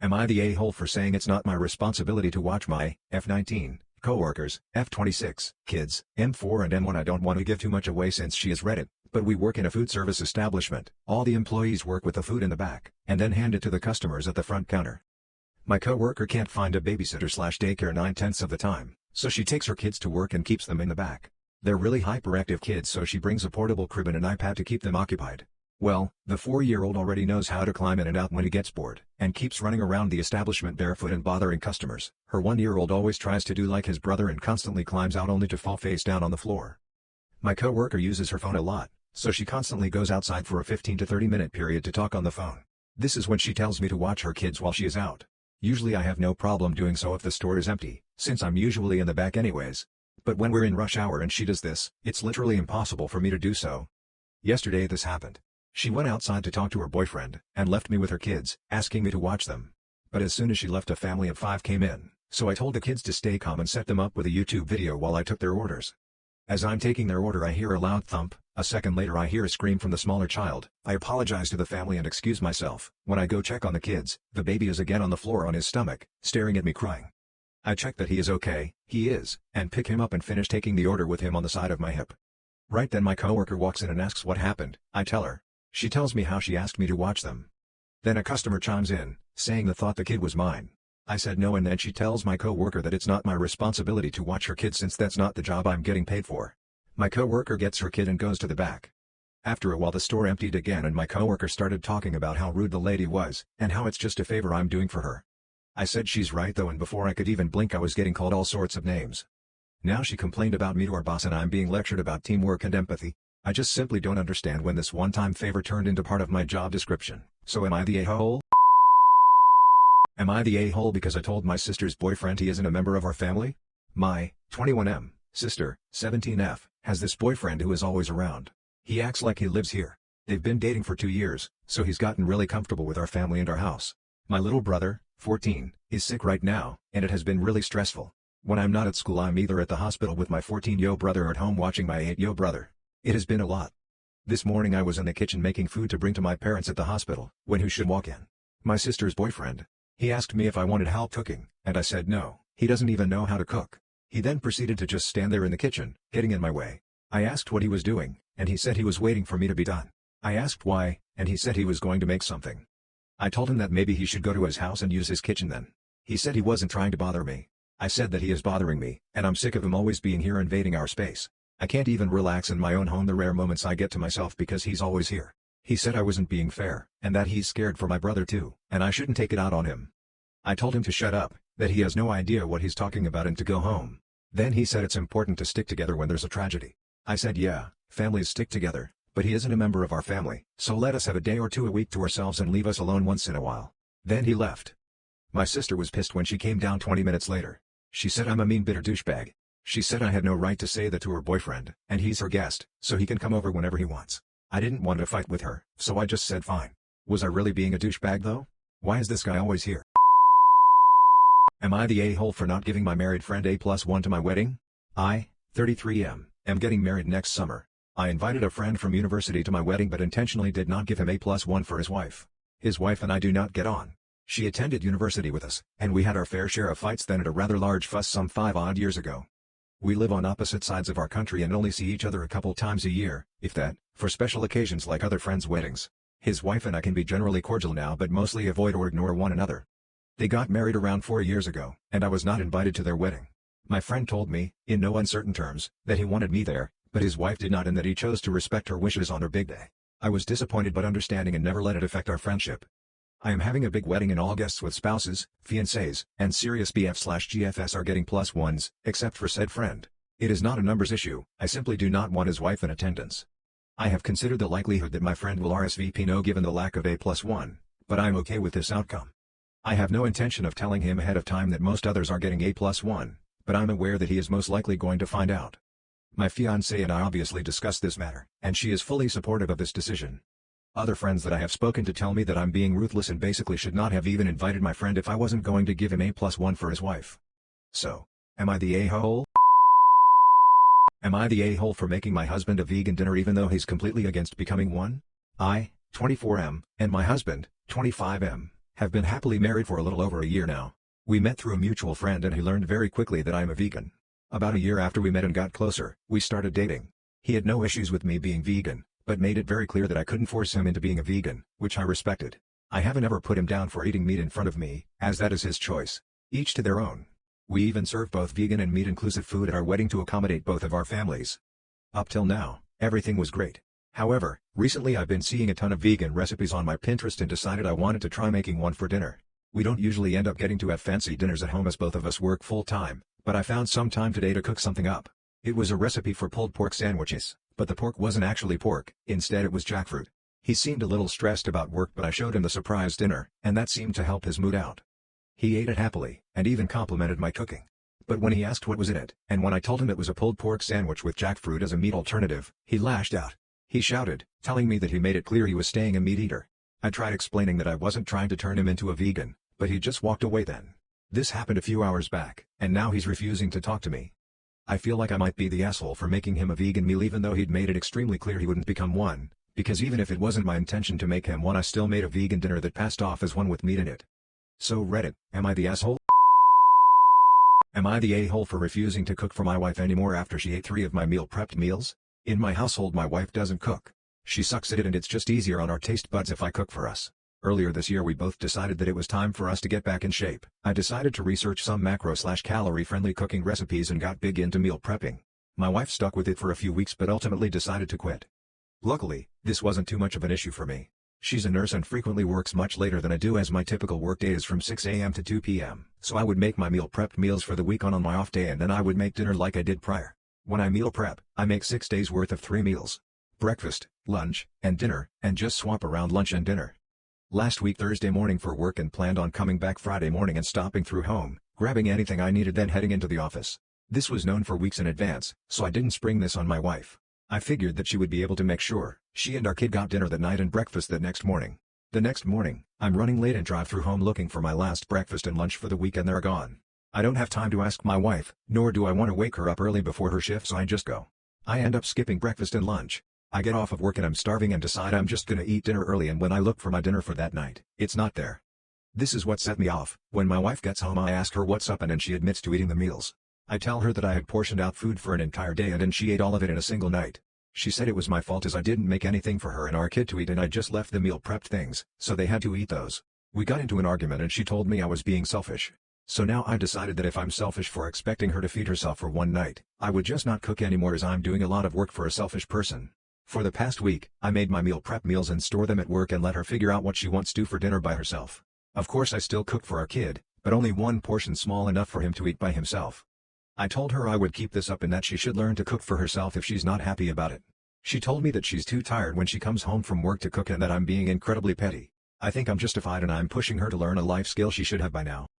Am I the a-hole for saying it's not my responsibility to watch my F19 coworkers, F26 kids, M4 and M1? I don't want to give too much away since she is Reddit, but we work in a food service establishment. All the employees work with the food in the back, and then hand it to the customers at the front counter. My coworker can't find a babysitter/daycare 9/10 of the time, so she takes her kids to work and keeps them in the back. They're really hyperactive kids, so she brings a portable crib and an iPad to keep them occupied. Well, the 4-year-old already knows how to climb in and out when he gets bored, and keeps running around the establishment barefoot and bothering customers. Her 1-year-old always tries to do like his brother and constantly climbs out only to fall face down on the floor. My coworker uses her phone a lot, so she constantly goes outside for a 15 to 30-minute period to talk on the phone. This is when she tells me to watch her kids while she is out. Usually I have no problem doing so if the store is empty, since I'm usually in the back anyways. But when we're in rush hour and she does this, it's literally impossible for me to do so. Yesterday this happened. She went outside to talk to her boyfriend, and left me with her kids, asking me to watch them. But as soon as she left, a family of 5 came in, so I told the kids to stay calm and set them up with a YouTube video while I took their orders. As I'm taking their order, I hear a loud thump. A second later I hear a scream from the smaller child. I apologize to the family and excuse myself. When I go check on the kids, the baby is again on the floor on his stomach, staring at me crying. I check that he is okay. He is, and pick him up and finish taking the order with him on the side of my hip. Right then my coworker walks in and asks what happened. I tell her. She tells me how she asked me to watch them. Then a customer chimes in, saying they thought the kid was mine. I said no, and then she tells my coworker that it's not my responsibility to watch her kid since that's not the job I'm getting paid for. My coworker gets her kid and goes to the back. After a while the store emptied again and my coworker started talking about how rude the lady was, and how it's just a favor I'm doing for her. I said she's right though, and before I could even blink I was getting called all sorts of names. Now she complained about me to our boss and I'm being lectured about teamwork and empathy. I just simply don't understand when this one-time favor turned into part of my job description. So am I the a-hole? Am I the a-hole because I told my sister's boyfriend he isn't a member of our family? My 21M sister, 17F, has this boyfriend who is always around. He acts like he lives here. They've been dating for 2 years, so he's gotten really comfortable with our family and our house. My little brother, 14, is sick right now, and it has been really stressful. When I'm not at school I'm either at the hospital with my 14-year-old brother or at home watching my 8-year-old brother. It has been a lot. This morning I was in the kitchen making food to bring to my parents at the hospital, when who should walk in? My sister's boyfriend. He asked me if I wanted help cooking, and I said no. He doesn't even know how to cook. He then proceeded to just stand there in the kitchen, getting in my way. I asked what he was doing, and he said he was waiting for me to be done. I asked why, and he said he was going to make something. I told him that maybe he should go to his house and use his kitchen then. He said he wasn't trying to bother me. I said that he is bothering me, and I'm sick of him always being here invading our space. I can't even relax in my own home the rare moments I get to myself because he's always here. He said I wasn't being fair, and that he's scared for my brother too, and I shouldn't take it out on him. I told him to shut up, that he has no idea what he's talking about and to go home. Then he said it's important to stick together when there's a tragedy. I said yeah, families stick together, but he isn't a member of our family, so let us have a day or two a week to ourselves and leave us alone once in a while. Then he left. My sister was pissed when she came down 20 minutes later. She said I'm a mean bitter douchebag. She said I had no right to say that to her boyfriend, and he's her guest, so he can come over whenever he wants. I didn't want to fight with her, so I just said fine. Was I really being a douchebag though? Why is this guy always here? Am I the a-hole for not giving my married friend A+1 to my wedding? I, 33M, am getting married next summer. I invited a friend from university to my wedding but intentionally did not give him A+1 for his wife. His wife and I do not get on. She attended university with us, and we had our fair share of fights then at a rather large fuss some 5 odd years ago. We live on opposite sides of our country and only see each other a couple times a year, if that, for special occasions like other friends' weddings. His wife and I can be generally cordial now but mostly avoid or ignore one another. They got married around 4 years ago, and I was not invited to their wedding. My friend told me, in no uncertain terms, that he wanted me there, but his wife did not and that he chose to respect her wishes on her big day. I was disappointed but understanding and never let it affect our friendship. I am having a big wedding and all guests with spouses, fiancés, and serious BF/GFS are getting +1s, except for said friend. It is not a numbers issue, I simply do not want his wife in attendance. I have considered the likelihood that my friend will RSVP no given the lack of A+1, but I am okay with this outcome. I have no intention of telling him ahead of time that most others are getting A+1, but I'm aware that he is most likely going to find out. My fiancée and I obviously discussed this matter, and she is fully supportive of this decision. Other friends that I have spoken to tell me that I'm being ruthless and basically should not have even invited my friend if I wasn't going to give him A+1 for his wife. So, am I the a-hole? Am I the a-hole for making my husband a vegan dinner even though he's completely against becoming one? I, 24M, and my husband, 25M, Have been happily married for a little over a year now. We met through a mutual friend and he learned very quickly that I'm a vegan. About a year after we met and got closer, we started dating. He had no issues with me being vegan, but made it very clear that I couldn't force him into being a vegan, which I respected. I haven't ever put him down for eating meat in front of me, as that is his choice. Each to their own. We even serve both vegan and meat-inclusive food at our wedding to accommodate both of our families. Up till now, everything was great. However, recently I've been seeing a ton of vegan recipes on my Pinterest and decided I wanted to try making one for dinner. We don't usually end up getting to have fancy dinners at home as both of us work full-time, but I found some time today to cook something up. It was a recipe for pulled pork sandwiches, but the pork wasn't actually pork, instead it was jackfruit. He seemed a little stressed about work but I showed him the surprise dinner, and that seemed to help his mood out. He ate it happily, and even complimented my cooking. But when he asked what was in it, and when I told him it was a pulled pork sandwich with jackfruit as a meat alternative, he lashed out. He shouted, telling me that he made it clear he was staying a meat eater. I tried explaining that I wasn't trying to turn him into a vegan, but he just walked away then. This happened a few hours back, and now he's refusing to talk to me. I feel like I might be the asshole for making him a vegan meal even though he'd made it extremely clear he wouldn't become one, because even if it wasn't my intention to make him one I still made a vegan dinner that passed off as one with meat in it. So Reddit, am I the asshole? Am I the a-hole for refusing to cook for my wife anymore after she ate 3 of my meal prepped meals? In my household my wife doesn't cook. She sucks at it and it's just easier on our taste buds if I cook for us. Earlier this year we both decided that it was time for us to get back in shape. I decided to research some macro/calorie friendly cooking recipes and got big into meal prepping. My wife stuck with it for a few weeks but ultimately decided to quit. Luckily, this wasn't too much of an issue for me. She's a nurse and frequently works much later than I do as my typical workday is from 6 a.m. to 2 p.m. So I would make my meal prepped meals for the week on my off day and then I would make dinner like I did prior. When I meal prep, I make 6 days worth of 3 meals. Breakfast, lunch, and dinner, and just swap around lunch and dinner. Last week Thursday morning for work and planned on coming back Friday morning and stopping through home, grabbing anything I needed then heading into the office. This was known for weeks in advance, so I didn't spring this on my wife. I figured that she would be able to make sure she and our kid got dinner that night and breakfast that next morning. The next morning, I'm running late and drive through home looking for my last breakfast and lunch for the week and they're gone. I don't have time to ask my wife, nor do I want to wake her up early before her shift so I just go. I end up skipping breakfast and lunch. I get off of work and I'm starving and decide I'm just gonna eat dinner early and when I look for my dinner for that night, it's not there. This is what set me off. When my wife gets home I ask her what's up and then she admits to eating the meals. I tell her that I had portioned out food for an entire day and then she ate all of it in a single night. She said it was my fault as I didn't make anything for her and our kid to eat and I just left the meal prepped things, so they had to eat those. We got into an argument and she told me I was being selfish. So now I decided that if I'm selfish for expecting her to feed herself for one night, I would just not cook anymore as I'm doing a lot of work for a selfish person. For the past week, I made my meal prep meals and store them at work and let her figure out what she wants to do for dinner by herself. Of course I still cook for our kid, but only one portion small enough for him to eat by himself. I told her I would keep this up and that she should learn to cook for herself if she's not happy about it. She told me that she's too tired when she comes home from work to cook and that I'm being incredibly petty. I think I'm justified and I'm pushing her to learn a life skill she should have by now.